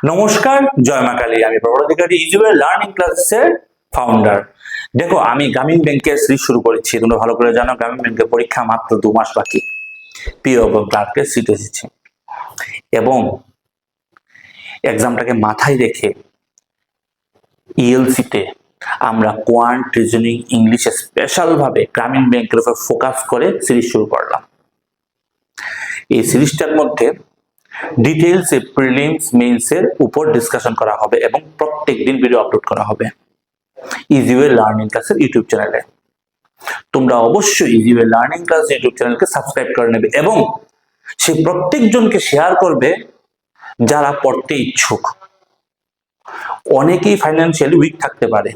নমস্কার, জয় মা কালী। আমি প্রবল অধিকারী, ইজিওয়ে লার্নিং ক্লাসের ফাউন্ডার। দেখো, আমি গ্রামীণ ব্যাংকের সিরিজ শুরু করেছি। তোমরা ভালো করে জানো, গ্রামীণ ব্যাংকের পরীক্ষা মাত্র 2 মাস বাকি। পিও এবং ক্লার্কের সিট এসেছে এবং এক্সামটাকে মাথায় রেখে ইএলসিতে আমরা কোয়ান্ট, রিজনিং, ইংলিশে স্পেশাল ভাবে গ্রামীণ ব্যাংকের উপর ফোকাস করে সিরিজ শুরু করলাম। এই সিরিজটার মধ্যে ডিটেইলস প্রিলিমস মেইনস এর উপর ডিসকাশন করা হবে এবং প্রত্যেক দিন ভিডিও আপলোড করা হবে ইজিওয়ে লার্নিং ক্লাসের ইউটিউব চ্যানেলে। তোমরা অবশ্যই ইজিওয়ে লার্নিং ক্লাস ইউটিউব চ্যানেলকে সাবস্ক্রাইব করে নেবে এবং সেই প্রত্যেকজনকে শেয়ার করবে যারা পড়তে ইচ্ছুক। অনেকেই ফাইন্যান্সিয়ালি উইক থাকতে পারে,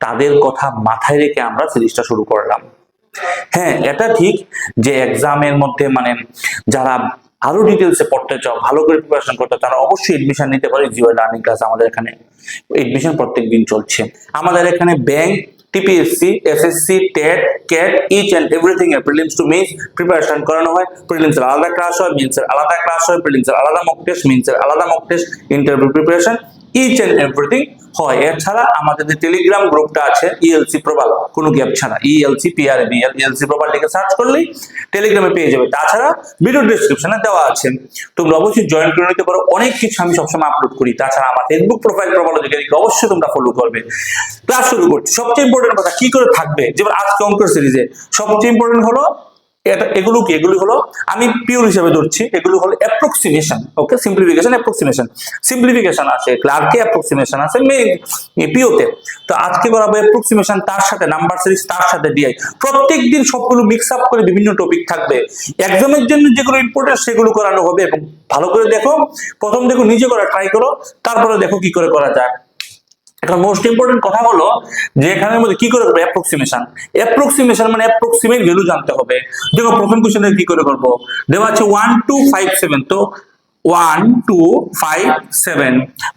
তাদের কথা মাথায় রেখে আমরা সিরিজটা শুরু করলাম। হ্যাঁ, এটা ঠিক যে এক্সামের মধ্যে যারা আরো ডিটেলসে পড়তে চাও, ভালো করে প্রিপারেশন করতে, তারা অবশ্যই এডমিশন নিতে পারে ইজিওয়ে লার্নিং ক্লাস। আমাদের এখানে এডমিশন প্রত্যেক দিন চলছে। আমাদের এখানে bank, TPSC, SSC, TET, CAT, each and everything এর প্রিলিমস টু মেইনস প্রিপারেশন করানো হয়। প্রিলিমস এর আলাদা ক্লাস হয়, মেইনস এর আলাদা ক্লাস হয়, প্রিলিমস এর আলাদা মক টেস্ট, মেইনস এর আলাদা mock test, interview preparation, each and everything হয়। এছাড়া আমাদের যে টেলিগ্রাম গ্রুপটা আছে ইএলসি প্রবাল, কোনো গ্যাপ ছাড়া, ইএলসি পিআরবিএল ইএলসি প্রবাল লিখে সার্চ করলেই টেলিগ্রামে পেয়ে যাবে। তাছাড়া ভিডিও ডেসক্রিপশনে দেওয়া আছে, তোমরা অবশ্যই জয়েন করে নিতে পারো। অনেক কিছু আমি সবসময় আপলোড করি। তাছাড়া আমার ফেসবুক প্রোফাইল প্রবাল অধিকারীকে অবশ্যই তোমরা ফলো করবে। ক্লাস শুরু করছি। সবচেয়ে ইম্পর্টেন্ট কথা কি করে থাকবে, যেমন আজকে অঙ্কের সিরিজে সবচেয়ে ইম্পর্টেন্ট হলো এগুলো কি, এগুলি হলো আমি পিওর হিসেবে ধরছি, এগুলো হলো অ্যাপ্রক্সিমেশন। ওকে, সিম্পলিফিকেশন, অ্যাপ্রক্সিমেশন। সিম্পলিফিকেশন আছে ক্লার্কে, অ্যাপ্রক্সিমেশন আছে পিওতে। তো আজকে করাবো অ্যাপ্রক্সিমেশন, তার সাথে নাম্বার সিরিজ, তার সাথে ডিআই। প্রত্যেকদিন সবগুলো মিক্স আপ করে বিভিন্ন টপিক থাকবে। এক্সামের জন্য যেগুলো ইম্পর্টেন্ট সেগুলো করানো হবে। এবং ভালো করে দেখো, প্রথম দেখো, নিজে করা ট্রাই করো, তারপরে দেখো কি করে করা যায়। এখন মোস্ট ইম্পর্টেন্ট কথা হলো যে এখানের মধ্যে কি করে করবো অ্যাপ্রক্সিমেশন। অ্যাপ্রক্সিমেশন মানে অ্যাপ্রক্সিমেট ভ্যালু জানতে হবে। দেখো প্রথম কোশ্চেনে কি করে করবো, দেওয়া আছে 1257, তো 1257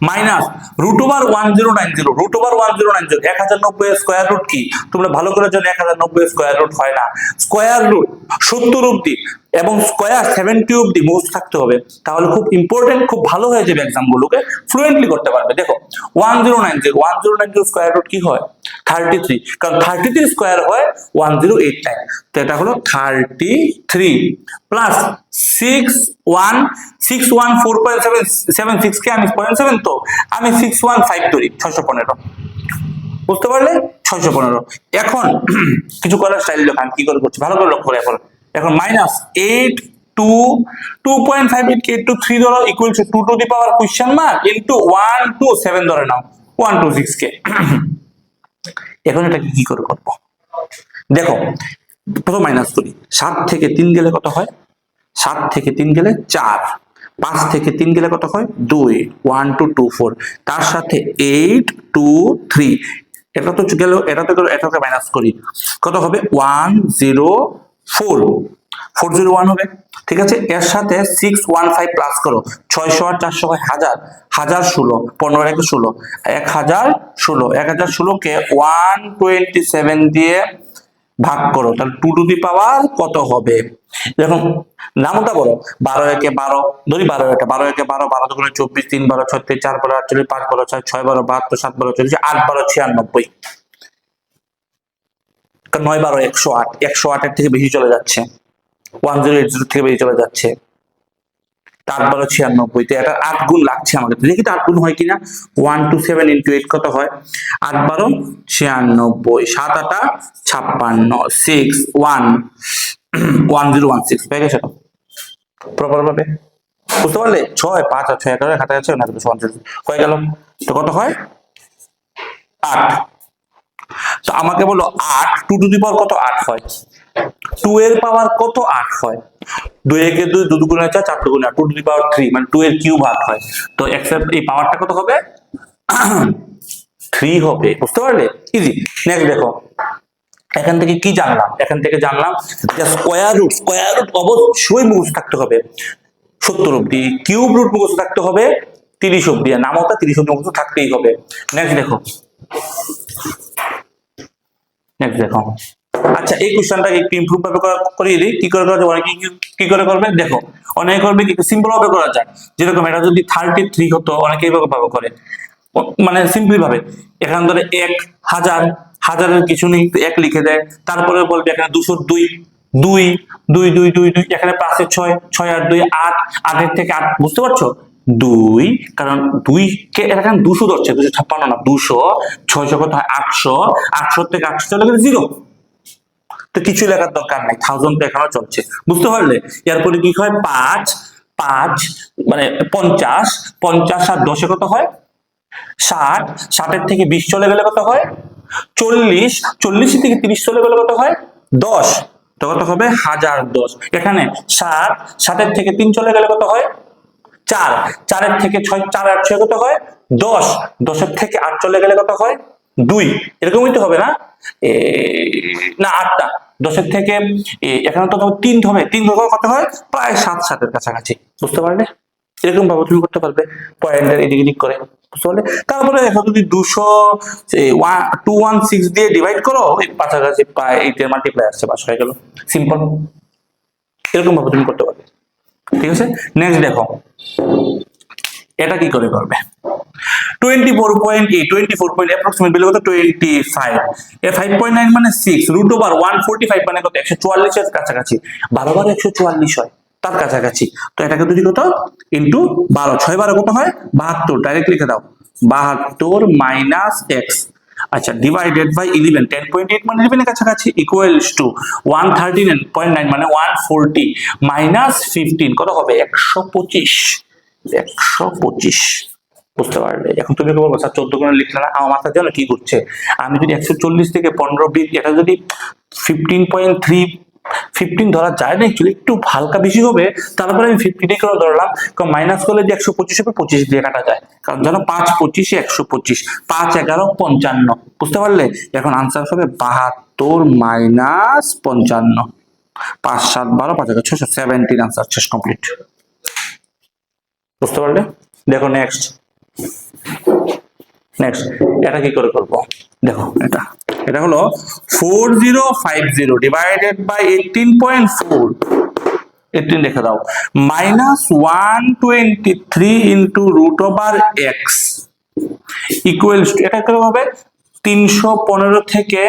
মাইনাস √1090, √1090 1090 এর স্কয়ার রুট কি তোমরা ভালো করে জানো, 1090 এর স্কয়ার রুট হয় না। স্কয়ার রুট 70 অবধি এবং স্কয়ার 70 অবধি মোস্ট থাকতে হবে, তাহলে খুব ইম্পর্টেন্ট, খুব ভালো হয়ে যাবে, এক্সাম গুলোকে ফ্লুয়েন্টলি করতে পারবে। দেখো 1090 স্কয়ার রুট কি হয় 33, কারণ 33 স্কয়ার হয় 1089, তো এটা হলো 33 প্লাস 614.76 কে আমি 0.7, তো আমি 615 ধরি, 615। বুঝতে পারলে 615। এখন কিছু করার স্টাইল দেখো আমি কি করে করছি, ভালো করে লক্ষ্য করে। এখন মাইনাস 2.58 to 3 ধরো equal to 2 to the power question mark into 127 ধরে নাও 126 কে। এখন এটা কি করে করব, দেখো প্রথম মাইনাস করি। 7 থেকে 3 গেলে কত হয়, 7 থেকে 3 গেলে 4, 5 থেকে 3 গেলে কত হয় 2, 1 2 2 4, তার সাথে 8 2 3, এটা তো গেল, এটাকে মাইনাস করি, কত হবে 401 হবে। ঠিক আছে, এর সাথে 615 প্লাস করো, 600 আর 400 হয় 1000, 1016, 15 একে 16, 1016 কে 127 দিয়ে ভাগ করো, তাহলে 2 টু দি পাওয়ার কত হবে। দেখুন নামটা বলো, 12 একে 12 ধরি, 12 একে 12, 12 দুগুণে 24, 3 12 36, 4 12 48, 5 12 6, 6 12 72, 7 12 40, 8 12 96, 9 12 108, 108 এর থেকে বেশি চলে যাচ্ছে, 1080 থেকে বেশি চলে যাচ্ছে, 8 12 96, তো এটা 8 গুণ লাগছে আমাদের। দেখি তো 8 গুণ হয় কিনা। 127 ইন্টু 8 কত হয়, 8 12 96, 7 8 56, 6 1 1016 হয়ে গেছে তো প্রপার ভাবে। বুঝতে পারলে 6 5 আর 6 11 খাতা আছে না, তো 116 হয়ে গেল। তো কত হয় 8। তো আমাকে বলো 8 2 টু দি পাওয়ার কত 8 হয়, 2 এর পাওয়ার কত 8 হয়, 2 একে 2, 2 দুগুণে 4, 4 দুগুণে 8, 2 টু দি পাওয়ার 3, মানে 2 এর কিউব 8 হয়। তো এই পাওয়ারটা কত হবে 3 হবে। বুঝতে পারলে, ইজি। নেক্সট দেখো, এখান থেকে কি জানলাম, এখান থেকে জানলাম যে স্কয়ার রুট অবশ্যই মুখস্থ থাকতে হবে 70 অবধি, কিউব রুট মুখস্থ থাকতে হবে 30 অবধি, আর নামটা 30 অবধি মুখস্থ থাকতেই হবে। নেক্সট দেখো আচ্ছা এই কোশ্চেনটাকে একটু ইমপ্রুভ ভাবে করিয়ে দিই, কি করে করা যায়, অনেকে কি করে করবে দেখো, অনেকে করবে কি সিম্পল ভাবে করা যায়, যেরকম এটা যদি 33 হতো অনেকে এইভাবে ভাবে করে, মানে সিম্পলি ভাবে এখান ধরে 1000, হাজারের কিছু নেই এক লিখে দেয়, তারপরে বলবে এখানে 202, দুই দুই দুই দুই দুই, এখানে প্লাসে 6, 6 আর 2 8, 8 থেকে 8, বুঝতে পারছো, 2, কারণ 2 কে এখানে 200 ধরছে, 256 না, 200, 600 কত হয় 800, 800 থেকে 800 চলে গেলে 0, তো কিছু লেখার দরকার নাই, 1000 তো এখনো চলছে, বুঝতে পারলে। এরপরে কি হয় 5, 5 মানে 50, 50 আর 10 কত হয় 60, 60 থেকে 20 চলে গেলে কত হয় 40, 40 থেকে 30 চলে গেলে কত হয় 10, তো কত হবে 1010। এখানে 60, 60 থেকে 3 চলে গেলে কত হয় 4, 4 থেকে 6, 4 আর 6 কত হয় 10, 10 থেকে 8 চলে গেলে কত হয় 2, এরকমই তো হবে না, না 8টা, 10 থেকে এখানে তো 3 হবে, 3 ভাগ কত হয় প্রায় 7, 7 কাছাকাছি, বুঝতে পারলে, এরকম ভাবে তুমি করতে পারবে পয়েন্টের এদিক এদিক করে, বুঝতে পারলে। তারপরে দেখো যদি 216 দিয়ে ডিভাইড করো ওই কাছাকাছি প্রায় 8 এর মাল্টিপ্লাই আসছে, পাস হয়ে গেল, সিম্পল, এরকম ভাবে তুমি করতে পারবে, ঠিক আছে। নেক্সট দেখো এটা কি করে করবে, 24.8, 24 অ্যাপ্রক্সিমেট ভ্যালু কত 25, এর 5.9 মানে 6, রুট ওভার 145 মানে কত 144 এর কাছাকাছি, 12 বার 144 হয় তার কাছাকাছি, তো এটাকে যদি কত ইনটু 12, 6 12 কত হয় 72, ডাইরেক্ট লিখে দাও 72 মাইনাস x, আচ্ছা ডিভাইডেড বাই 11, 10.8 মানে 11 এর কাছাকাছি, ইকুয়ালস টু 139.9 মানে 140 মাইনাস 15 কত হবে 125, 125, বুঝতে পারলে। এখন তুমি বলবো স্যার 14 গুণ লিখলে না, আমার মাথা জানো কি করছে, আমি যদি 140 থেকে 15 এটা যদি 15.3, 15 ধরা যায় না, একচুয়ালি একটু হালকা বেশি হবে, তারপরে আমি 50 করে ধরলাম, কারণ মাইনাস করলে যে 125 হবে 25 দিয়ে কাটা যায়, কারণ জানো 5 25 125, 5 11 55, বুঝতে পারলে। এখন আনসার হবে 72 মাইনাস 55, 5 7 12 5 11 6 17, আনসার শেষ কমপ্লিট, বুঝতে পারলে। দেখো নেক্সট, নেক্সট এটা কি করে করব, দেখো এটা এটা হলো 4050 ডিভাইডেড বাই 18.4, 18 লিখে দাও, minus 123 into root over X equals to, এটা কিরকম হবে 315 থেকে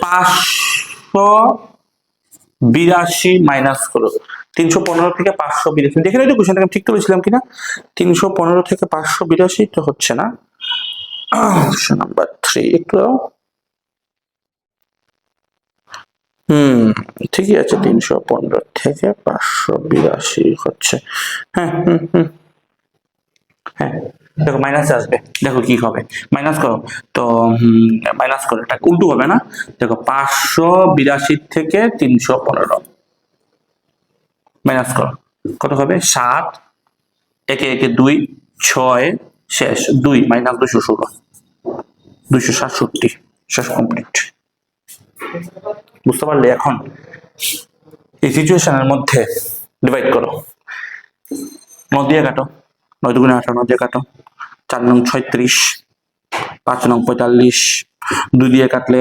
582 মাইনাস করো, 315 থেকে 582, দেখে নাও কোশ্চেনটা ঠিক করেছিলাম কিনা, 315 থেকে 582 তো হচ্ছে না, অপশন নাম্বার 3 একটু ঠিকই আছে, 315 থেকে 582 হচ্ছে, হ্যাঁ হ্যাঁ, দেখো মাইনাস আসবে, দেখো কি হবে, মাইনাস করো তো, মাইনাস করো, এটা উল্টো হবে না, দেখো 582 থেকে 315 মাইনাস করো, কত হবে 7, একে একে 2, 6 শেষ 2 মাইনাস 216, 267, শেষ কমপ্লিট, বুঝতে পারলে। এখন এই সিচুয়েশনের মধ্যে ডিভাইড করো, 9 দিয়ে কাটো, 9 দুগুণে 18, 9 দিয়ে কাটো, 4 নং 36, 5 নং 45, 2 দিয়ে কাটলে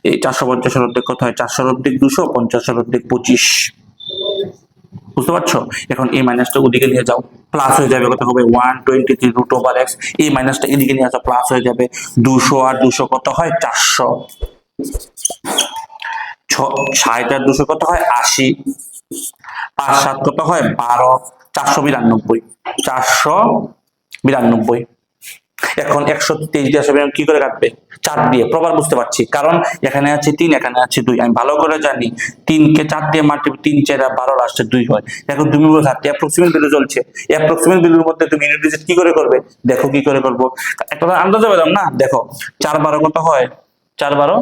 এই 450 এর অর্ধেক কত হয়, 400 এর অর্ধেক 200, 50 এর অর্ধেক 25, বুঝতে পারছো। এখন এই মাইনাসটা ওদিকে নিয়ে যাও, প্লাস হয়ে যাবে, কত হবে 123 রুট ওভার এক্স, এই মাইনাসটা এদিকে নিয়ে আসো, প্লাস হয়ে যাবে 200 আর 200 কত হয় 400, 60 আর 200 কত হয় 80, 5 7 কত হয় 12, 492, 492। এখন 123 দিয়ে আসবে কি করে কাটবে 4 দিয়ে, প্রবার বুঝতে পারছি, কারণ এখানে আছে 3 এখানে আছে 2, আমি ভালো করে জানি 3 কে 4 দিয়ে মাল্টিপ্লাই 3 4 12 লাস্টে 2 হয়। এখন তুমি বলছো অ্যাপ্রক্সিমেট ভ্যালু চলছে, অ্যাপ্রক্সিমেট ভ্যালুর মধ্যে তুমি ইউনিট ডিজিট কি করে করবে, দেখো কি করে করব, একটা আন্দাজ পেলাম না, দেখো 4 12 কত হয় 4 12,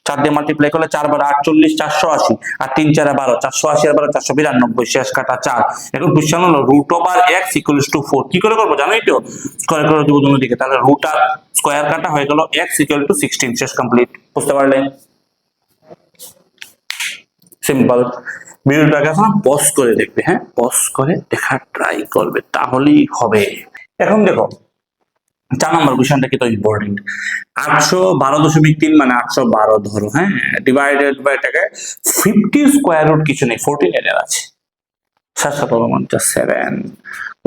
4 দিয়ে মাল্টিপ্লাই করলে 4 12 48, 480, আর 3 4 12, 480 আর 12 492, শেষ কাটা 4। এখন কোশ্চেন হলো root over x equals to 4, কি করে করবো জানোই তো, স্কয়ার করে দেবো দুটো দিকে, তাহলে রুট আর স্কয়ার কাটা হয়ে গেল x ইকুয়াল টু 16, শেষ কমপ্লিট, বুঝতে পারলে, সিম্পল। ভিডিওটাকে এখন পজ করে দেখবে, হ্যাঁ পজ করে দেখার ট্রাই করবে, তাহলেই হবে। এখন দেখো 4 নম্বর কোশ্চেনটা কিন্তু ইম্পর্টেন্ট। 812.3 মানে 812 ধরো, হ্যাঁ, ডিভাইডেড বাই এটাকে 50 স্কয়ার রুট কিছু নেই, 49 এর আছে, 7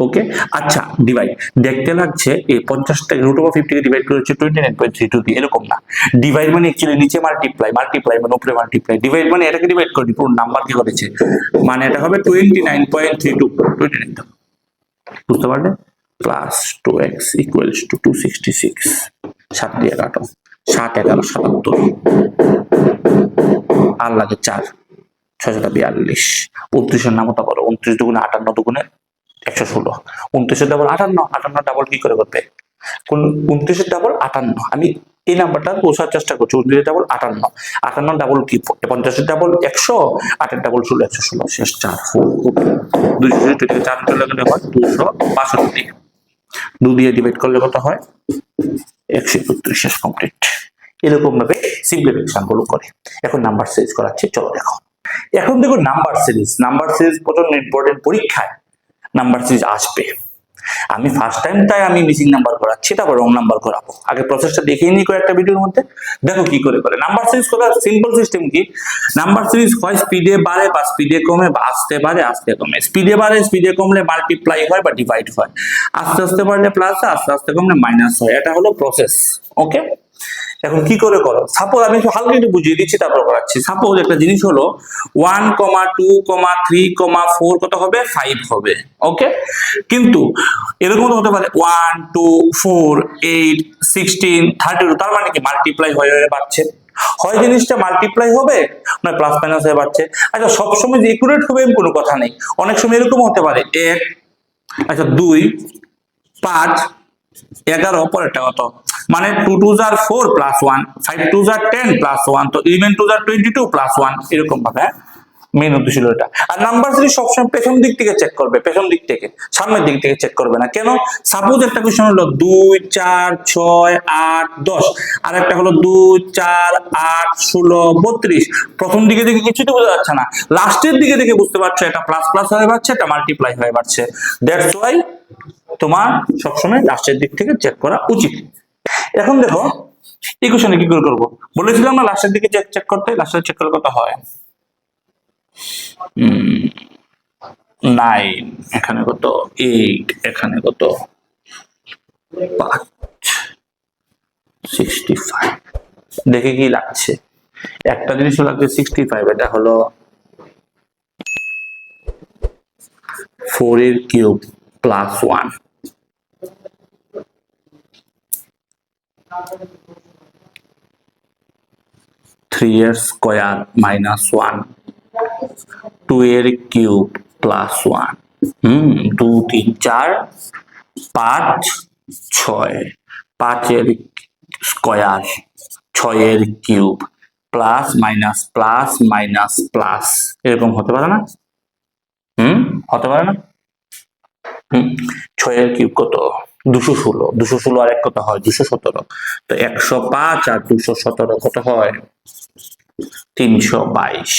ওকে। আচ্ছা ডিভাইড, দেখতে লাগছে এই 50 টাকে রুট ওভার 50 কে ডিভাইড করে হচ্ছে 29.32 দিয়ে, এরকম না। ডিভাইড মানে অ্যাকচুয়ালি নিচে মাল্টিপ্লাই, মাল্টিপ্লাই মানে উপরে মাল্টিপ্লাই, ডিভাইড মানে এটাকে ডিভাইড করে পুরো নাম্বার কি করেছে, মানে এটা হবে 29.32, 29 বুঝতে পারলে, প্লাস 2x ইকুয়ালস টু 266, 7 দিয়ে কাটো, 7 11 77, আর লাগে 4, 642, 29 এর নামতা বলো, 29 দুগুণে 58 দুগুণে 116, 29 এর ডাবল 58, 58 ডাবল কি করে করবে, কোন 29 এর ডাবল 58, আমি এই নাম্বারটা বোঝার চেষ্টা করছি, 29 এর ডাবল 58, 58 ডাবল কি 50 এর ডাবল 100, 8 এর ডাবল 16, 116 শেষ 4, 200 থেকে 4 চলে গেলে হয় 262, 2 দিয়ে ডিভাইড করলে কত হয় 131, শেষ কমপ্লিট। এরকম ভাবে সিম্পলিফিকেশন গুলো করে। এখন নাম্বার সিরিজ করাচ্ছি, চলো দেখো। এখন দেখো নাম্বার সিরিজ, নাম্বার সিরিজ প্রচন্ড ইম্পর্টেন্ট, পরীক্ষায় নাম্বার সিরিজ আসবে। আমি ফার্স্ট টাইম তাই আমি মিসিং নাম্বার করাচ্ছি, তারপর রং নাম্বার করাবো। আগে প্রসেসটা দেখিয়ে নিই কয়েকটা ভিডিওর মধ্যে, দেখো কি করে করে। নাম্বার সিরিজ করার সিম্পল সিস্টেম কি, নাম্বার সিরিজ হয় স্পিডে বাড়ে বা স্পিডে কমে বা আস্তে বাড়ে আস্তে কমে। স্পিডে বাড়ে স্পিডে কমলে মাল্টিপ্লাই হয় বা ডিভাইড হয়, আস্তে আস্তে বাড়লে প্লাস, আস্তে আস্তে কমলে মাইনাস হয়, এটা হলো প্রসেস। ওকে, এখন কি করে করো, সাপোজ আমি হালকা একটু বুঝিয়ে দিচ্ছি তারপর করাচ্ছি। সাপোজ একটা জিনিস হলো 1, 2, 3, 4 কত হবে 5 হবে, ওকে। কিন্তু এরকম হতে পারে 1, 2, 4, 8, 16, 32, তার মানে কি মাল্টিপ্লাই হয়ে হয়ে বাড়ছে, হয় জিনিসটা মাল্টিপ্লাই হবে না প্লাস মাইনাস হয়ে বাড়ছে। আচ্ছা সবসময় যে একুরেট হবে এমন কোনো কথা নেই, অনেক সময় এরকম হতে পারে 1, আচ্ছা 2, 5, 11 পরেরটা কত, মানে 2 2s are 4 plus 1, 5 2s are 10 plus 1, তো ইভেন 2s are 22 প্লাস 1, এরকম ভাবে মেইন উদ্দেশ্য ছিল এটা। আর নাম্বার সিরিজ সবসময় পেছন দিক থেকে চেক করবে, পেছন দিক থেকে, সামনের দিক থেকে চেক করবে না। কেন, সাপোজ একটা কোশ্চেন হলো 2, 4, 6, 8, 10, আর একটা হলো 2, 4, 8, 16, 32, প্রথম দিকে দেখে কিছুই তো বোঝা যাচ্ছে না, লাস্টের দিকে দেখে বুঝতে পারছো এটা প্লাস প্লাস হয়ে যাচ্ছে, এটা মাল্টিপ্লাই হয়ে যাচ্ছে। দ্যাটস ওয়াই তোমার সবসময় লাস্টের দিক থেকে চেক করা উচিত। এখন দেখো ইকুয়েশনে কি করে করবো, বলেছিলাম না লাস্টের দিকে চেক চেক করতে, লাস্টের চেক করে কত হয় 9, এখানে কত 8, এখানে কত 5, 65, দেখে কি লাগছে, একটা জিনিস লাগছে 65, এটা হলো 4 এর কিউব প্লাস 1, 3 এর স্কয়ার মাইনাস 1, 2 এর কিউব প্লাস 1, 2, 3, 4, 5, 6, 5 এর স্কয়ার, 6 এর cube plus minus plus minus plus, এরকম হতে পারে না, হতে পারে না। 6 এর কিউব কত 216, 216 আর এক কত হয় 217, তো 105 আর 217 কত হয় 322।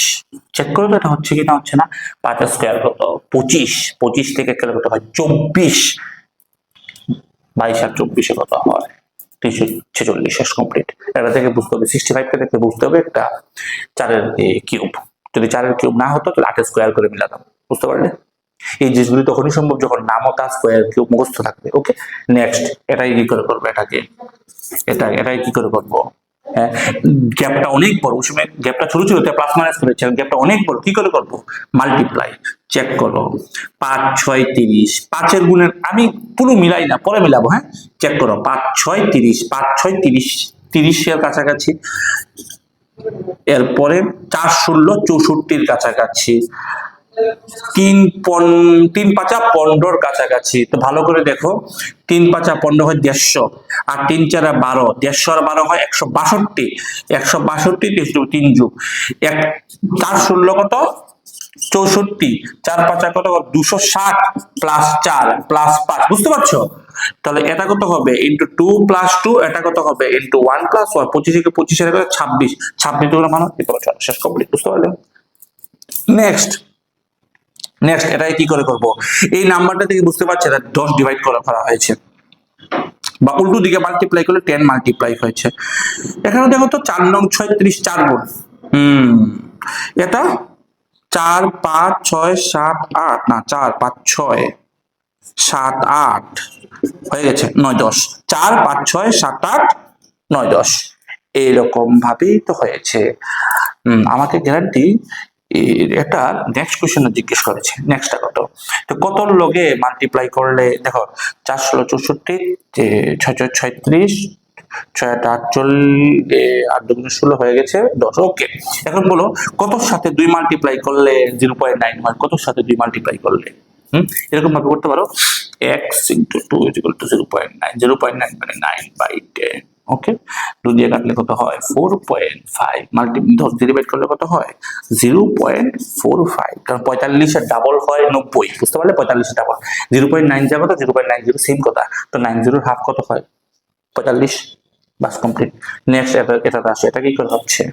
চেক করে তো এটা হচ্ছে কি না হচ্ছে না। 5 স্কয়ার কত 25, 25 থেকে কত হয় 24, 22 আর 24 কত হয় 346, শেষ কমপ্লিট। এটা থেকে বুঝতে হবে 65 কে দেখে বুঝতে হবে একটা 4 এর কিউব, যদি 4 এর কিউব না হতো তাহলে 8 স্কয়ার করে মিলাতাম, বুঝতে পারলে। এই জিনিসগুলি তখনই সম্ভব যখন নামতা স্কয়ার কিউব মুখস্থ থাকবে। ওকে, নেক্সট এটাই কি করে করবো, এটাকে এটাই কি করে করবো, হ্যাঁ গ্যাপটা অনেক বড়, ওই সময় গ্যাপটা ছোট ছিল তাই প্লাস মাইনাস করেছে, গ্যাপটা অনেক বড়, কি করে করবো মাল্টিপ্লাই, চেক করো 5, 6, 30, 5 এর গুণের আমি পুরো মিলাই না পরে মিলাবো, হ্যাঁ চেক করো 5, 6, 30, 5, 6, 30, 30 এর কাছাকাছি, এরপরে 4, 16, 64 কাছাকাছি, 3, 5, 15 কাছাকাছি। তো ভালো করে দেখো 3, 5, 15 হয় 150, আর 3, 4, 12, 150 আর 12 হয় 162, 162 3 যোগ 1, 4, 16 কত 64, 4, 5 কত 260 প্লাস 4 প্লাস 5, বুঝতে পারছো। তাহলে এটা কত হবে ইন্টু 2 প্লাস 2, এটা কত হবে ইন্টু 1 প্লাস 1, 25 থেকে 25 এর 26, 26 তোমরা মানো শেষ কমপ্লিট, বুঝতে পারলে। নেক্সট এটাই কি করে করব, এই নাম্বারটা থেকে বুঝতে পারছি এটা 10 ডিভাইড করা হয়েছে, বা উল্টো দিকে মাল্টিপ্লাই করলে 10 মাল্টিপ্লাই হয়েছে। এখানে দেখো তো 4 নং 36 4 গুণ, এটা 4 5 6 7 8 না 4 5 6 7 8 হয়ে গেছে 9 10, 4 5 6 7 8 9 10 এইরকম ভাবেই তো হয়েছে। আমাকে গ্যারান্টি এটা নেক্সট কোশ্চেন জিজ্ঞেস করেছে, নেক্সটটা কত, তো কত লগে মাল্টিপ্লাই করলে দেখো 4 16 64 6 6 36 6 8 48 8 2 16 হয়ে গেছে 10। ওকে, এখন বলো কতর সাথে 2 মাল্টিপ্লাই করলে 0.9 হয়, কতর সাথে 2 মাল্টিপ্লাই করলে এরকম ভাবে করতে পারো, x into 2 is equal to 0.9, 0.9 মানে 9/10। ওকে, 2 দিয়ে কাটলে কত হয় 4.5, মাল্টিপ্লাই ডিভাইড করলে কত হয় 0.45, কারণ 45 এর ডাবল হয় 90, বুঝতে পারলে 45 এর ডাবল 0.9 যা কত 0.90 সেম কথা, তো 90 এর হাফ কত হয় 45, বাস কমপ্লিট। নেক্সট এটা আসে, এটা কি করে হচ্ছে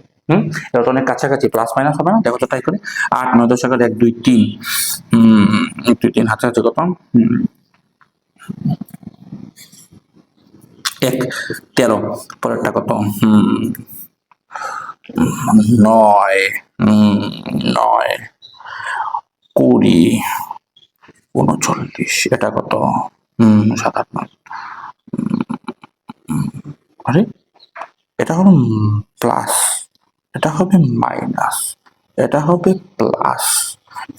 এটা তো অনেক কাছাকাছি, প্লাস মাইনাস হবে না, দেখো তো ট্রাই করে 8 9 10 11 1 2 3 1 2 3 হাতে হাতে কত 1 13, পরেরটা কত 9 9 20 39, এটা কত 7 8 9, আরে এটা হলো প্লাস, এটা হবে মাইনাস, এটা হবে প্লাস,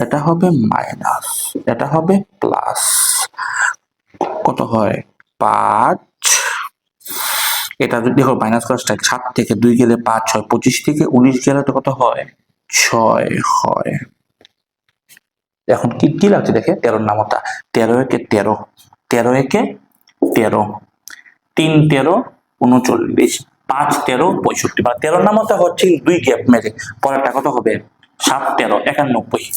এটা হবে মাইনাস, এটা হবে প্লাস, কত হয় 5, এটা যদি দেখো মাইনাস করা স্টাইল 7 থেকে 2 গেলে 5 6, 25 থেকে 19 গেলে তো কত হয় 6 হয়। এখন কি কি লাগছে দেখে 13 নামতা 13 একে 13, 13 একে 13, 3 13 39, 5 13 65, মানে 13 নামতা হচ্ছে 2 গ্যাপ মেরে, পরেরটা কত হবে 7 13 91,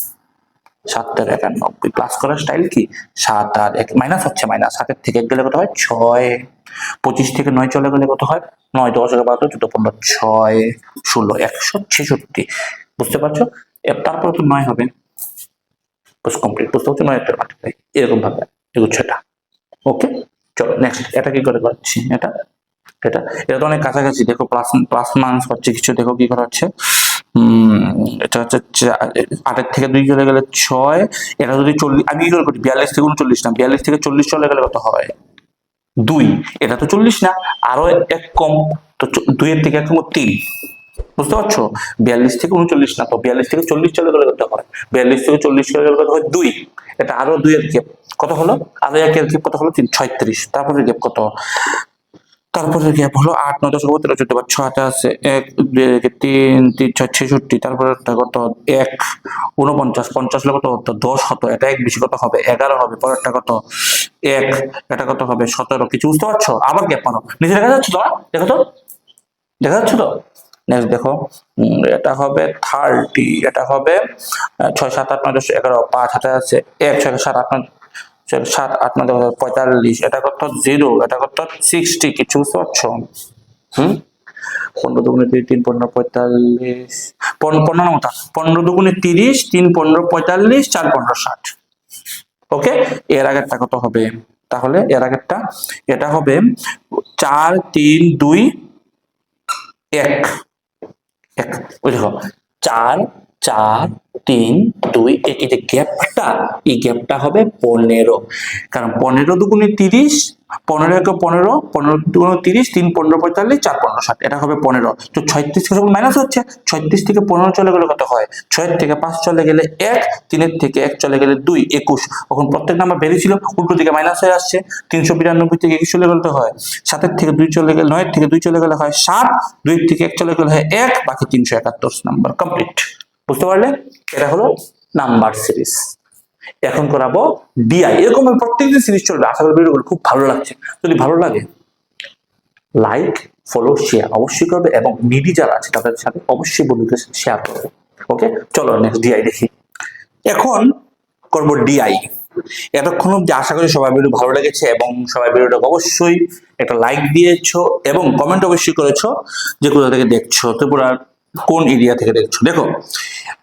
7 13 91, প্লাস করার স্টাইল কি 7 আর 1 মাইনাস হচ্ছে মাইনাস, 7 থেকে 1 গেলে কত হয় 6, 25 থেকে 9 চলে গেলে কত হয় 9 10 11 12 14 15 6 16 166, বুঝতে পারছো, তারপর তো 9 হবে, বাস কমপ্লিট, বুঝতে পারছো 9 এর মাল্টিপ্লাই এরকম ভাবে এগুচ্ছে এটা। ওকে, চলো নেক্সট এটা কি করে করছি, এটা এটা এটা তো অনেক কাছাকাছি, দেখো প্লাস প্লাস মাইনাস হচ্ছে কিছু, দেখো কি করা হচ্ছে এটা হচ্ছে 8 থেকে 2 চলে গেলে 6, এটা যদি 40 আমি কি করে করি 42 থেকে 39 না, 42 থেকে 40 চলে গেলে কত হয় 2, এটা তো 40 না, আরো এক কম, তো 2 এর থেকে 1 কম 3, বুঝতে পারছো 42 থেকে 39 না, তো 42 থেকে 40 চলে গেলে কত হয় 42 থেকে 40 চলে গেলে কত হয় 2, এটা আরো 2 এর গ্যাপ কত হলো, আরো 1 এর গ্যাপ কত হলো 3 36, তারপরে গ্যাপ কত, তারপরে গ্যাপ হলো 8 9 10 11 12 14 6 আছে 1 2 3 3 6 66, তারপরে কত 1 49 50 হলে কত হতো 10 হতো, এটা 1 বেশি কত হবে 11 হবে, পরেরটা কত 1, এটা কত হবে 17, কিছু বুঝতে পারছো, আবার গ্যাপ মারো, নিচে দেখা যাচ্ছে তো, দেখো তো দেখা যাচ্ছে তো, নেক্সট দেখো এটা হবে 30, এটা হবে 6 7 8 9 10 11 5 হাতে আছে 1 6 7 8 9 7 8 9 45, এটা কত 0, এটা কত 60, কিছু বুঝতে পারছো 15 দুগুণে 3 15 45 15 মতো 15 দুগুণে 30 3 15 45 4 15 60। ওকে, এর আগেরটা কত হবে, তাহলে এর আগেরটা এটা হবে 4 3 2 1 1, ওই দেখো 4 4 3 2 1, এই যে গ্যাপটা, এই গ্যাপটা হবে 15, কারণ 15 দুগুণে 30, 15 একে 15 15 দুগুণে 30 3 15 45 4 15 60, এটা হবে 15, তো 36 থেকে মাইনাস হচ্ছে 36 থেকে 15 চলে গেলে কত হয় 6 থেকে 5 চলে গেলে 1, 3 থেকে 1 চলে গেলে 2 21, এখন প্রত্যেক নাম্বার বেরিয়ে ছিল উল্টো দিকে মাইনাস হয়ে আসছে, 392 থেকে 21 চলে গেলে তো হয় 7 থেকে 2 চলে গেলে 9 থেকে 2 চলে গেলে হয় 7, 2 থেকে 1 চলে গেলে হয় 1, বাকি 371 নাম্বার কমপ্লিট, বুঝতে পারলে, এটা হলো নাম্বার সিরিজ। এখন করাবো ডিআই, এরকম প্রত্যেকদিন সিরিজ চলবে, আশা করি ভিডিওগুলো খুব ভালো লাগছে, যদি ভালো লাগে লাইক ফলো শেয়ার অবশ্যই করবে, এবং নিডি যারা আছে তাদের সাথে অবশ্যই বন্ধুদের সাথে শেয়ার করবে। ওকে, চলো নেক্সট ডিআই দেখি। এখন করব ডিআই। এতক্ষণ অব্দি আশা করি সবাই ভিডিও ভালো লেগেছে, এবং সবাই ভিডিওটা অবশ্যই একটা লাইক দিয়েছো এবং কমেন্ট অবশ্যই করেছো যে কোথা থেকে দেখছো, ত্রিপুরার কোন এরিয়া থেকে দেখছো। দেখো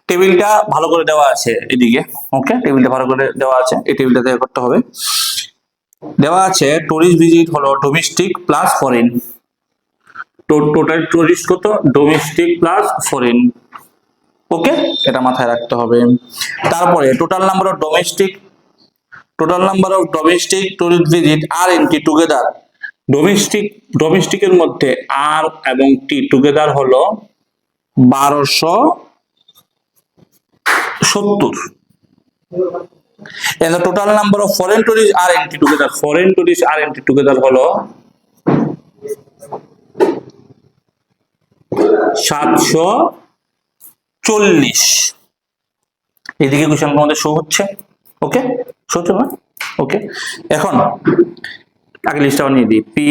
টেবিলটা ভালো করে দেওয়া আছে এদিকে, ওকে টেবিলটা ভালো করে দেওয়া আছে, এই টেবিলটা থেকে করতে হবে। দেওয়া আছে টুরিস্ট ভিজিট হলো domestic plus foreign. Total tourist কত? Domestic plus foreign. ওকে, এটা মাথায় রাখতে হবে। তারপরে total number of domestic tourist visit আর এন টি টুগেদার। ডোমেস্টিকের মধ্যে আর এবং টি টুগেদার হলো 1270। and the total number of foreign tourists are entry together হলো 740। এদিকে কোশ্চেন তোমাদের শো হচ্ছে? ওকে, শো হচ্ছে না? ওকে, এখন আগে লিস্টটা বানিয়ে দিই। P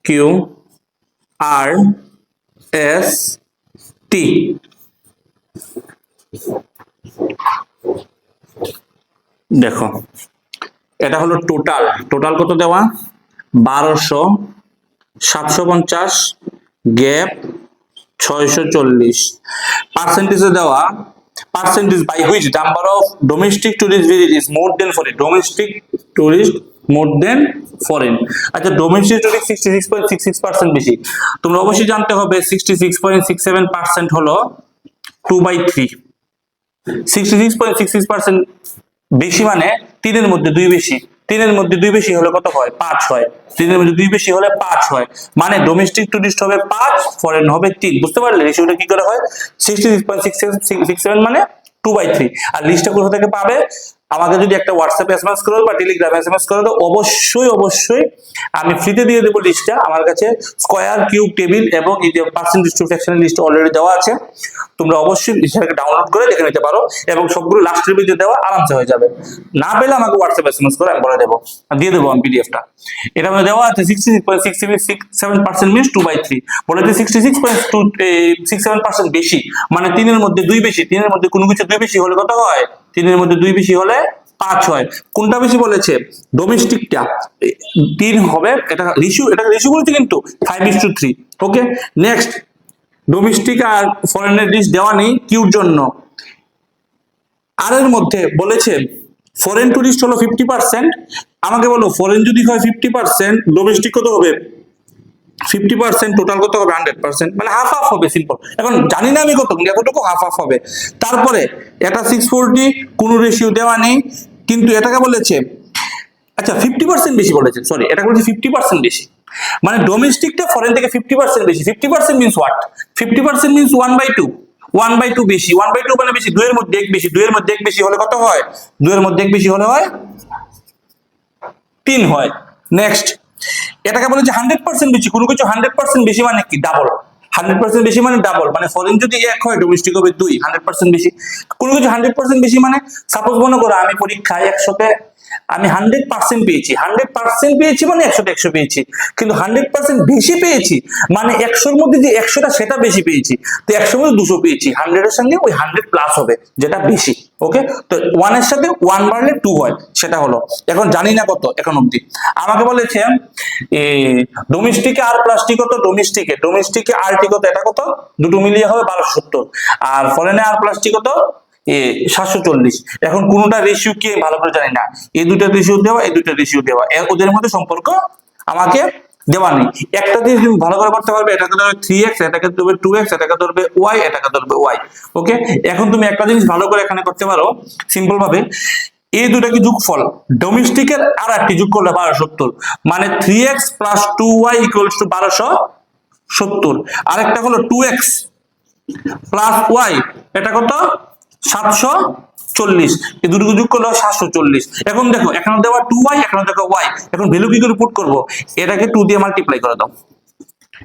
Q R S T. দেখো এটা হলো টোটাল কত দেওয়া? 1200, 750, গ্যাপ 640। পার্সেন্টেজে দেওয়া, percentage by which number of domestic tourist visit is more than foreign. Domestic tourist more than foreign. আচ্ছা, ডোমেস্টিক টুরিস্ট 66.66% বেশি। তোমরা অবশ্যই জানতে হবে 66.67% হলো 2/3। 66.66% বেশি মানে 3-এর মধ্যে 2 বেশি। 3-এর মধ্যে 2 বেশি হলে কত হয়? 5 হয়। 3-এর মধ্যে 2 বেশি হলে 5 হয়, মানে ডোমেস্টিক টুরিস্ট হবে 5, ফরেন হবে 3। বুঝতে পারলে রেশিওটা কি করে হয়? 66.67 মানে 2/3। আর লিস্টটা কোথা থেকে পাবে? আমাকে যদি একটা হোয়াটসঅ্যাপে এসএমএস করো বা টেলিগ্রামে এসএমএস করো, তো অবশ্যই আমি ফ্রিতে দিয়ে দেবো লিস্টটা। আমার কাছে স্কয়ার, কিউব, টেবিল এবং এই যে পার্সেন্টেজ টু ফ্র্যাকশনের লিস্ট অলরেডি দেওয়া আছে। তোমরা অবশ্যই লিস্টটাকে ডাউনলোড করে দেখে নিতে পারো এবং সবগুলো লাস্টের ভিডিও দেওয়া আরামসে হয়ে যাবে। না পেলে আমাকে হোয়াটসঅ্যাপে এসএমএস করে আমি বলে দেবো, দিয়ে দেবো আমি পিডিএফটা। এটা মধ্যে দেওয়া আছে 66.67% মিনস 2/3। বলেছে 66.67% বেশি মানে 3-এর মধ্যে 2 বেশি। 3-এর মধ্যে কোনো কিছু 2 বেশি হলে কত হয়? 3-এর মধ্যে 2 বেশি হলে 5 হয়। কোনটা বেশি বলেছে? ডোমেস্টিকটা 3 হবে। এটা রেশিও বলছে কিন্তু 5:3। ওকে, নেক্সট ডোমেস্টিক আর ফরেনের লিস্ট দেওয়া নেই কিউর জন্য। আর এর মধ্যে বলেছে ফরেন টুরিস্ট হলো 50%। আমাকে বলো ফরেন যদি হয় 50%, ডোমেস্টিক কত হবে? 50%। টোটাল কত হবে? 100%, মানে হাফ হাফ হবে। সিম্পল। এখন জানি না আমি কত, এতটুকু হাফ হাফ হবে। তারপরে এটা 640, কোনো রেশিও দেওয়া নেই, কিন্তু এটাকে বলেছে আচ্ছা 50% বেশি বলেছে, সরি এটা বলেছে 50% বেশি, মানে ডোমেস্টিকটা ফরেন থেকে 50% বেশি। 50% মিন্স হোয়াট? 50% মিন্স 1/2। 1/2 বেশি। 1/2 মানে বেশি, 2-এর মধ্যে 1 বেশি। 2-এর মধ্যে 1 বেশি হলে কত হয়? 2-এর মধ্যে 1 বেশি হলে হয় 3 হয়। নেক্সট এটাকে বলে যে 100% বেশি। কোনো কিছু 100% বেশি মানে কি? ডাবল। 100% বেশি মানে ডাবল, মানে ফরেন যদি 1 হয় ডোমেস্টিক হবে 2। 100% বেশি। কোনো কিছু 100% বেশি মানে সাপোজ মনে করো আমি পরীক্ষায় 100-তে আমি 100% পেয়েছি। 100% পেয়েছি মানে 100-তে 100 পেয়েছি, কিন্তু 100% বেশি পেয়েছি মানে 100-র মধ্যে যে 100টা সেটা বেশি পেয়েছি। তো 100-র মধ্যে 200 পেয়েছি, 100-এর সঙ্গে ওই 100 প্লাস হবে যেটা বেশি। ওকে, তো 1-এর সাথে 1 বাড়লে 2 হয়, সেটা হলো। এখন জানি না কত এখন অবধি। আমাকে বলেছে ডোমেস্টিকে আর প্লাস টি কত? ডোমেস্টিকে আর টি কত? এটা কত? দুটো মিলিয়ে হবে 1270। আর ফরেনে আর প্লাস টি কত? 740। এখন কোনটা রেশিও কি ভালো করে জানি না। এই দুইটা রেশিও দেওয়া, এই দুইটা রেশিও দেওয়া, ওদের মধ্যে সম্পর্ক আমাকে দেওয়া নেই। একটা জিনিস তুমি ভালো করে করতে পারবে, এটাকে ধরবে 3x, এটাকে ধরবে 2x, এটাকে ধরবে y, এটাকে ধরবে y। ওকে, এখন তুমি একটা জিনিস ভালো করে এখানে করতে পারো সিম্পল ভাবে। এই দুটাকে যোগফল, ডোমেস্টিকের আর একটি যোগ করলে 1270, মানে 3x plus 2y equals to 1270। আরেকটা হলো 2x প্লাস y, এটা কত? 740। এই দুটো যোগ করলে 740। এখন দেখো এখানে দেওয়া 2y, এখানে দেখো y। এখন ভ্যালু কি করে পুট করব? এটাকে 2 দিয়ে মাল্টিপ্লাই করে দাও।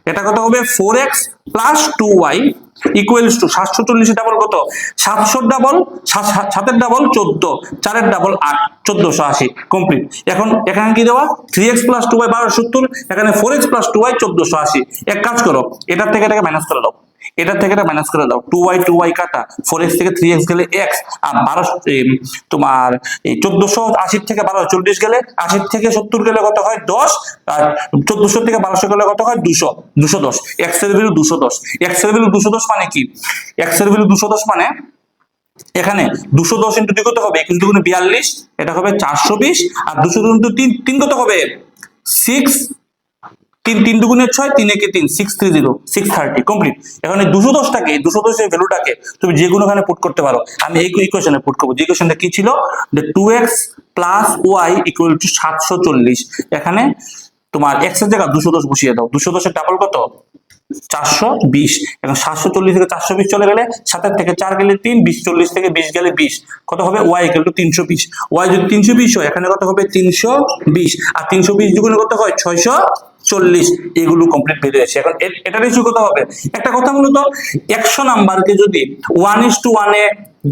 এটা কত হবে? 4x plus 2y equals to 740 double কত? 700 ডাবল 7-এর ডাবল 14, 4-এর ডাবল 8, 1480 কমপ্লিট। এখন এখানে কি দেওয়া? 3x প্লাস 2y 1270, এখানে 4x প্লাস 2y 1480। এক কাজ করো, এটার থেকে এটাকে মাইনাস করে দাও, এটার থেকে এটা মাইনাস করে দাও। 2y কাটা, 4x থেকে 3x গেলে x, আর 12 তোমার এই 1480 থেকে 1240 গেলে, 80 থেকে 70 গেলে কত হয়? 10। আর 1400 থেকে 1200 গেলে কত হয়? 200। 210। x এর ভ্যালু 210। x এর ভ্যালু 210 মানে কি? x এর ভ্যালু 210 মানে এখানে 210 ইন্টু 2 কত হবে 21 দুগুণে 42, এটা হবে 420, আর 200 ইন্টু 3 কত হবে 6, 3 দুগুণে 6, 3 একে 3, 630, 630 কমপ্লিট। এখন এই 210টাকে, 210 এর ভ্যালুটাকে তুমি যে কোনো এখানে পুট করতে পারো। আমি এই ইকুয়েশনে পুট করব। যে ইকুয়েশনটা কি ছিল, যে 2x plus y equal to 740। এখানে তোমার x এর জায়গায় 210 বসিয়ে দাও। 210 এর ডাবল কত 420। এখন 740 থেকে 420 চলে গেলে 7 থেকে 4 গেলে 3, 20 40 থেকে 20 গেলে 20, কত হবে y ইকুয়াল টু 320। y যদি 320 হয় এখানে কত হবে 320, আর 320 দুগুণে কত হয় 640। এগুলো কমপ্লিট বেরিয়ে আসে। এখন এটা রেশিও কত হবে? একটা কথা মূলত 100 নাম্বারকে যদি 1:1 এ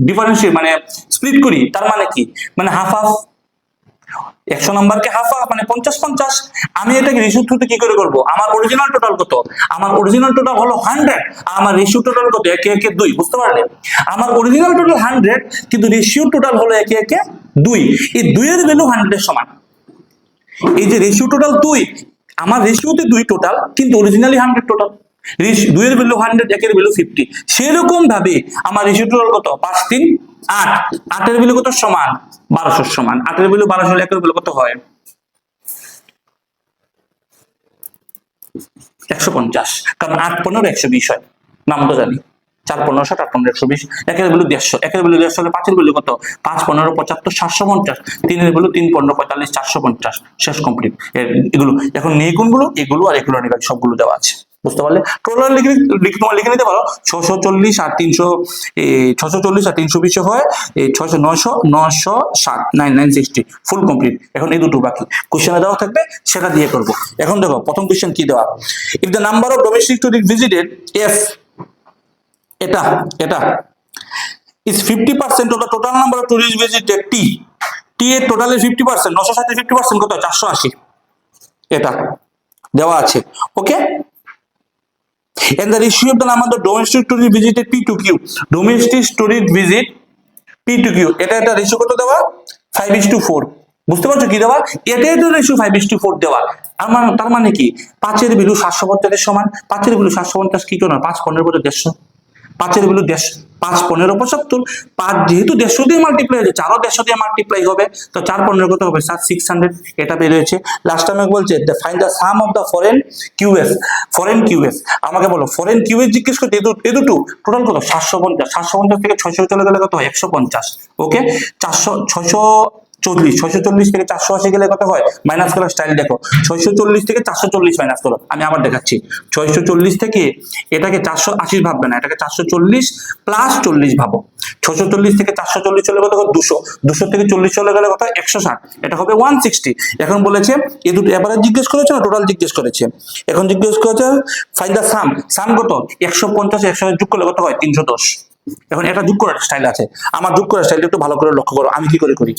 ডিফারেন্সিয়েট মানে স্প্লিট করি, তার মানে কি, মানে হাফ হাফ। 100 নাম্বারকে হাফ হাফ মানে 50-50। আমি এটাকে রেশিও থ্রুতে কি করে করব? আমার অরিজিনাল টোটাল কত? আমার অরিজিনাল টোটাল হলো 100, আর আমার রেশিও টোটাল কত 1:2। বুঝতে পারলে? আমার অরিজিনাল টোটাল 100, কিন্তু রেশিও টোটাল হলো 1:2। এই 2 এর ভ্যালু 100 এর সমান। এই যে রেশিও টোটাল 2, আমার রেশিওতে 2 টোটাল, কিন্তু অরিজিনালি 100 টোটাল। 2 এর ভ্যালু 100, 1 এর ভ্যালু 50। সেরকম ভাবে আমার রেশিও টোটাল কত 5 3 8, 8 এর ভ্যালু কত সমান 1200 সমান। 8 এর ভ্যালু 1200, 1 এর ভ্যালু কত হয় 150, কারণ 8 15 120 হয়, নাম তো জানি। 4 15 60, 8 15 120। 1 এর ভ্যালু 150, 1 এর ভ্যালু 150 হলে 5 এর ভ্যালু কত 5 15 75 750, 3 এর ভ্যালু 3 15 45 450। শেষ কমপ্লিট। এগুলো এখন নেই কোনগুলো, এগুলো আর এগুলো নেই, সবগুলো দেওয়া আছে। বুঝতে পারলে? টোটাল লিখে নিতে পারো 640 আর 300, 640 আর 320 হয় 600 900 960 960 ফুল কমপ্লিট। এখন এই দুটো বাকি কোশ্চেনে দেওয়া থাকবে, সেটা দিয়ে করব। এখন দেখো প্রথম কোশ্চেন কি দেওয়া, if the number of domestic tourist visited F, এটা is 50% of the total number of tourists visited t, t এর টোটালের 50%, 960 50% কত 480, এটা দেওয়া আছে। ওকে, and the ratio of the number of domestic tourists visited p to q, domestic tourist visit p to q, এটা ratio কত দেওয়া 5:4। বুঝতে পারছো কি দেওয়া, এটাই তো রেশিও 5:4 দেওয়া। তার মানে কি 5 এর ভ্যালু 750 এর সমান। 5 এর ভ্যালু 750 কি তো না, 5 15 বলে 150। 5 এর ভ্যালু 150, 5 15 75। 5 যেহেতু 150 দিয়ে মাল্টিপ্লাই হয়েছে, 4ও 150 দিয়ে মাল্টিপ্লাই হবে, তো 4 15 কত হবে 600। এটা বের হয়েছে। লাস্ট টাইম বলছে find the some of the foreign QS, foreign QS. আমাকে বলো ফরেন কিউএস জিজ্ঞেস করতে, এই দুটো টোটাল কত 750। 750 থেকে 600 চলে গেলে কত হয় 150। ওকে, 640 থেকে 480 গেলে কত হয়, মাইনাস করার স্টাইল দেখো। 640 থেকে 440 মাইনাস করো, আমি আবার দেখাচ্ছি। 640 থেকে এটাকে 480 ভাববে না, এটাকে 440 প্লাস 40 ভাবো। 640 থেকে 440 চলে কত 200, 200 থেকে 40 চলে গেলে কত 160, এটা হবে 160। এখন বলেছে এই দুটো এভারেজ জিজ্ঞেস করেছে না টোটাল জিজ্ঞেস করেছে। এখন জিজ্ঞেস করেছে ফাইন্ড দ্য সাম, সাম কত 150 100 যোগ করলে কত হয় 310। এখন এটা যোগ করার স্টাইল আছে, আমার যোগ করার স্টাইলটা একটু ভালো করে লক্ষ্য করো। আমি কি করে করি,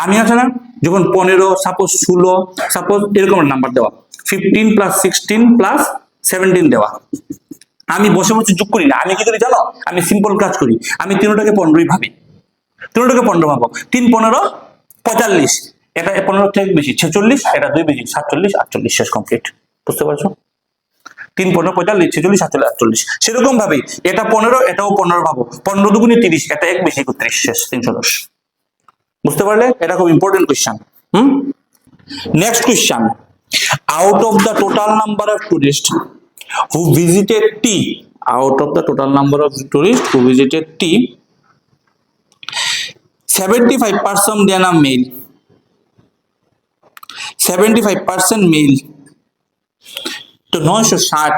আমি আছে না যখন 15 সাপোজ 16 সাপোজ এরকম নাম্বার দেওয়া, 15 প্লাস 16 প্লাস 17 দেওয়া, আমি বসে বসে যোগ করি না। আমি কি করি জানো, আমি সিম্পল কাজ করি। আমি 3টাকে 15ই ভাবি, 3টাকে 15 ভাবো। 3 15 45, এটা 15 থেকে বেশি 46, এটা 2 বেশি 47 48। শেষ কমপ্লিট। বুঝতে পারছো? 3 15 45 46 47 48। সেরকম ভাবে এটা 15, এটাও 15 ভাবো। 15 দুগুণে 30, এটা 1 বেশি 31। শেষ 310। বুঝতে পারলে? এটা খুব important question. Next question, out of the total number of tourist who visited T, out of the total number of tourists who visited T, 75% they are male, 75% male, তো 960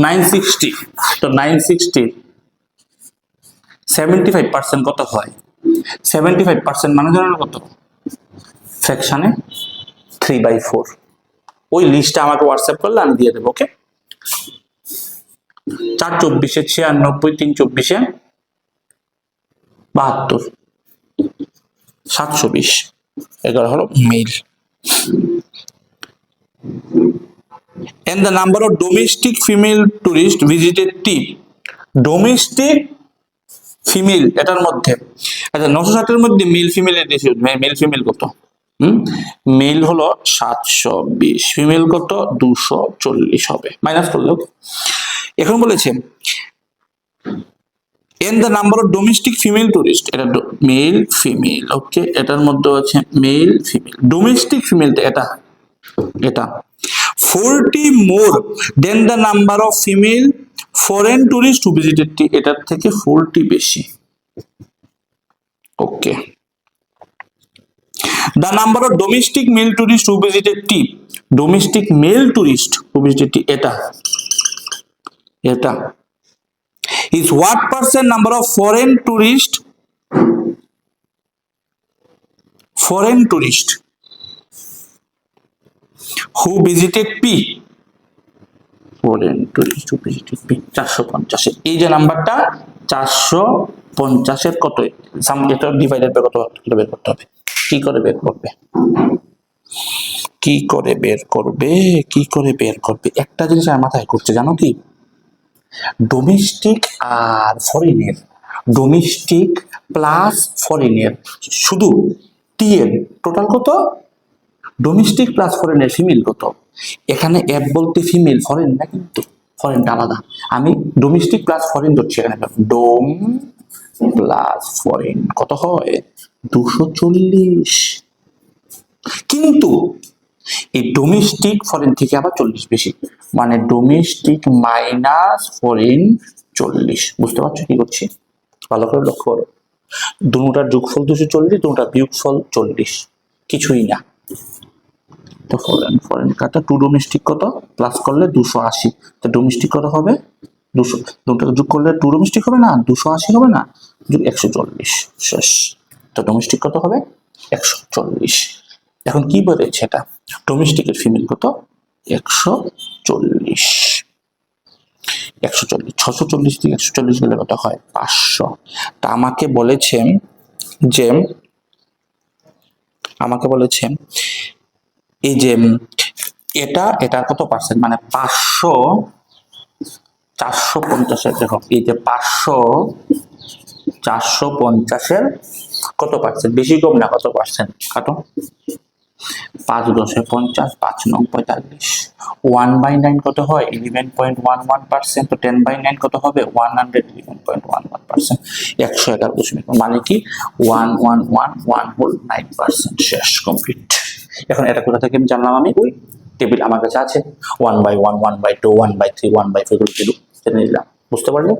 960, তো 960 75% কত হয়, 75% মানে ধরো কত, ফ্র্যাকশনে 3/4। ওই লিস্টটা আমাকে হোয়াটসঅ্যাপ করলে আমি দিয়ে দেবো। ওকে, 4 24 96, 3 24 72, 720, 11 হলো mail. and the number of domestic female tourists visited T, domestic female এটার মধ্যে, আচ্ছা 960 এর মধ্যে মেল ফিমেলের রেশিও, মেল ফিমেল কত, মেল হলো 720, ফিমেল কত 240 হবে, মাইনাস করলো। এখন বলেছে and the number of domestic female tourist, এটা মেল ফিমেল, ওকে, এটার মধ্যে আছে মেল ফিমেল, ডোমেস্টিক ফিমেলটা এটা এটা 40 more than the number of female foreign tourist who visited T, এটার থেকে 40 বেশি, okay. The number of domestic male tourist who visited T, domestic male tourist who visited T, এটা is what percent number of foreign tourist who visited P, foreign tourist who visited P 450, এই যে নাম্বারটা 450 এর কত, সাম এটা divided by কত বের করতে হবে, কি করে বের করবে, একটা জিনিস আমার মাথায় করছে জানো কি, ডোমেস্টিক আর ফরেনের, ডোমেস্টিক প্লাস ফরেনের শুধু টি এর টোটাল কত, ডোমেস্টিক প্লাস ফরেনের ফিমেল কত, এখানে এক বলতে ফিমেল, ফরেন না কিন্তু, ফরেনটা আলাদা, আমি ডোমেস্টিক প্লাস ফরেন ধরছি, এখানে ডোম প্লাস ফরেন কত হয় 240, কিন্তু এই ডোমেস্টিক ফরেন থেকে আবার 40 বেশি, মানে ডোমেস্টিক মাইনাস ফরেন 40, বুঝতে পারছো কি করছি, ভালো করে লক্ষ্য করো, দুটার যোগফল 240, দুটার বিয়োগফল 40, কিছুই না, তো ফরেন কাটা 2 ডোমেস্টিক কত প্লাস করলে 280, তো ডোমেস্টিক কত হবে 200, দুটো যোগ করলে 2 ডোমেস্টিক হবে না 280 হবে না, 140 শেষ, তো ডোমেস্টিক কত হবে 140। এখন কি বলেছে এটা, ডোমেস্টিকের ফিমেল কত 140, 640 থেকে 140 গেলে কত হয় 500, তা আমাকে বলেছেন এই যে এটা কত পার্সেন্ট, মানে 500 450 দেখো, এই যে 500 450 কত পার্সেন্ট, বেশি কম না কত পার্সেন্ট, কাটো 5 10 50, 5 9 45, 1/9 কত হয় 11.11%, তো 10/9 কত হবে 111.11%, 111, মানে কি 1111 শেষ, কমপ্লিট। এখন এটা কোথা থেকে জানলাম আমি, ওই টেবিল আমার কাছে আছে, 1/1 1/2 1/3 1/4 গুলো জেনে নিলাম, বুঝতে পারলে,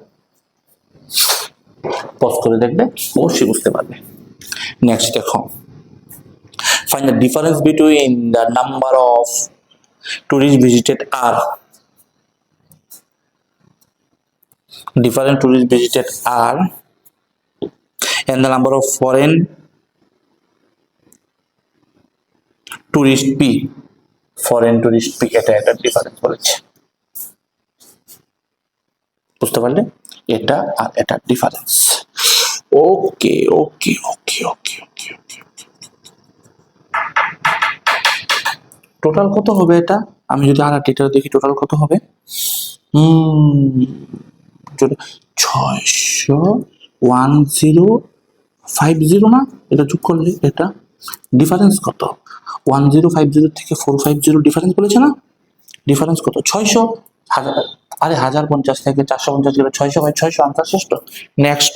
পজ করে দেখবে অবশ্যই বুঝতে পারবে। নেক্সট দেখো, find the difference between the number of tourists visited are, different tourists visited are and the number of foreign tourist P, foreign tourist P, এটা ডিফারেন্স বলেছে, বুঝতে পারলে, এটা আর এটা ডিফারেন্স, ওকে ওকে ওকে ওকে ওকে ওকে, টোটাল কত হবে এটা, আমি যদি আর এটা দেখি টোটাল কত হবে, 61050 না, এটা যোগ করলে এটা ডিফারেন্স কত, 1050 থেকে 450 ডিফারেন্স বলেছে না, ডিফারেন্স কত 600, আরে 1050 থেকে 450 গেলে 600 হয়, 600 আনসার শেষ তো। নেক্সট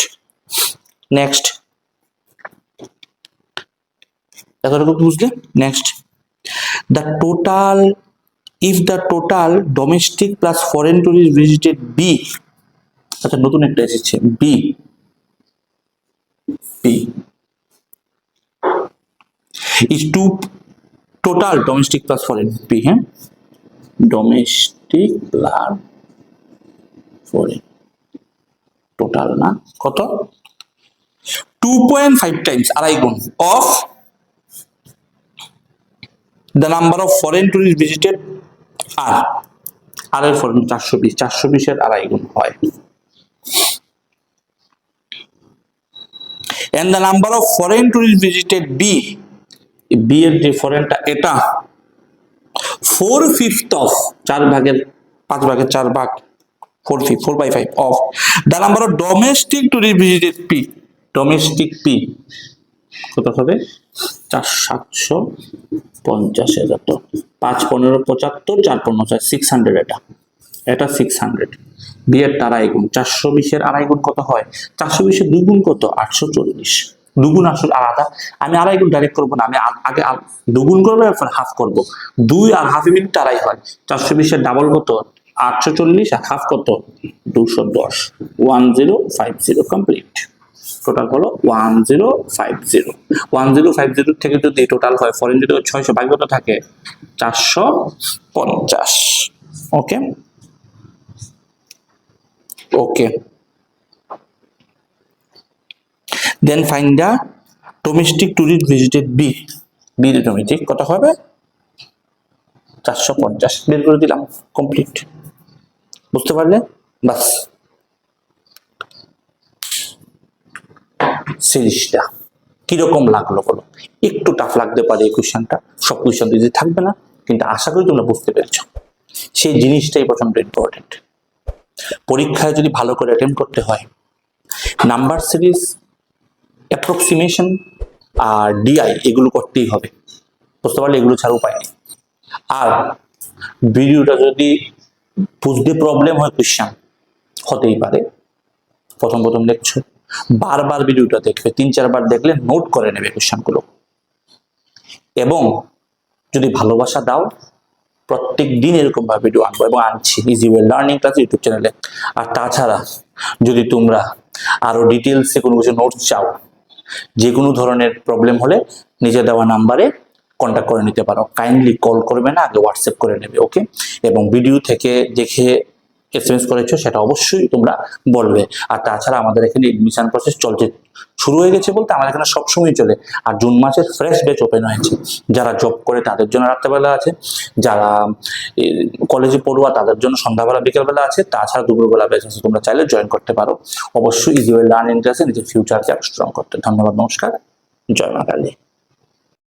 এতটুকু বুঝলে, next the total, if the total domestic plus foreign tourist visited B, আচ্ছা নতুন একটা এসেছে B is to total domestic plus foreign B, হ্যাঁ domestic plus foreign total না কত 2.5 times, আড়াই গুণ of the number of foreign tourists visited are, আর এর ফর্ম 420 এর আড়াই গুণ হয়, and the number of foreign tourists visited B, B এর যে ফরেনটা এটা 4/5 of 4 ভাগের 5 ভাগের 4 ভাগ 4/5 of the number of domestic tourists visited P, domestic P কত হবে 750, তো 5 15 75 4 15 600, এটা এটা 600, বি এর তার আড়াই গুণ, 420-এর আড়াই গুণ কত হয়, 420-এর দুগুণ কত, 840, দুগুণ আসলে আলাদা, আমি আড়াই গুণ ডাইরেক্ট করবো না, আমি আগে দুগুণ করবো এরপর হাফ করবো, 2 আর হাফে মিনিট আড়াই হয়, 420-এর ডাবল কত 840 আর হাফ কত 210, 1050 কমপ্লিট। টোটাল হলো 1050, 1050 থেকে যদি টোটাল হয় 4 ইন্টু 600 বাকি কত থাকে 450। Okay okay, then find the domestic tourist visited B, B domestic কত হবে 450, বের করে দিলাম, কমপ্লিট। বুঝতে পারলে, বাস। সিরিজটা কিরকম লাগলো বলো, একটু টাফ লাগতে পারে এই কোশ্চেনটা, সব কোশ্চেন ইজি থাকবে না, কিন্তু আশা করি তোমরা বুঝতে পেরেছো, সেই জিনিসটাই প্রচন্ড ইম্পর্টেন্ট। পরীক্ষায় যদি ভালো করে অ্যাটেম্প করতে হয়, নাম্বার সিরিজ, অ্যাপ্রক্সিমেশন আর ডিআই এগুলো করতেই হবে, বুঝতে পারলে, এগুলো ছাড়া উপায় নেই। আর ভিডিওটা যদি বুঝতে প্রবলেম হয়, কোশ্চেন হতেই পারে, প্রথম প্রথম দেখছো, বারবার ভিডিওটা দেখবে, 3-4 বার দেখলে নোট করে নেবে কোশ্চেনগুলো, এবং যদি ভালোবাসা দাও প্রত্যেক দিন এরকম ভাবে ভিডিও আনবো, এবং আনছি easy way learning class YouTube চ্যানেলে। আর তাছাড়া যদি তোমরা আরো ডিটেলসে কোনো কিছু নোটস চাও, যে কোনো ধরনের প্রবলেম হলে নিচে দেওয়া নাম্বারে কন্ট্যাক্ট করে নিতে পারো, কাইন্ডলি কল করবে না, আগে হোয়াটসঅ্যাপ করে নেবে। ওকে, এবং ভিডিও থেকে দেখে এসএমএস করেছো সেটা অবশ্যই তোমরা বলবে। আর তাছাড়া আমাদের এখানে এডমিশন প্রসেস চলছে, শুরু হয়ে গেছে বলতে আমাদের এখানে সবসময় চলে। আর জুন মাসের ফ্রেশ ব্যাচ ওপেন হয়েছে, যারা জব করে তাদের জন্য রাত্রেবেলা আছে, যারা কলেজে পড়ুয়া তাদের জন্য সন্ধ্যাবেলা বিকেলবেলা আছে, তাছাড়া দুপুরবেলা ব্যাচ আছে, তোমরা চাইলে জয়েন করতে পারো। অবশ্যই ইজি ওয়ে লার্নিং ক্লাসে নিজের ফিউচারকে স্ট্রং করতে। ধন্যবাদ, নমস্কার, জয় মা কালী।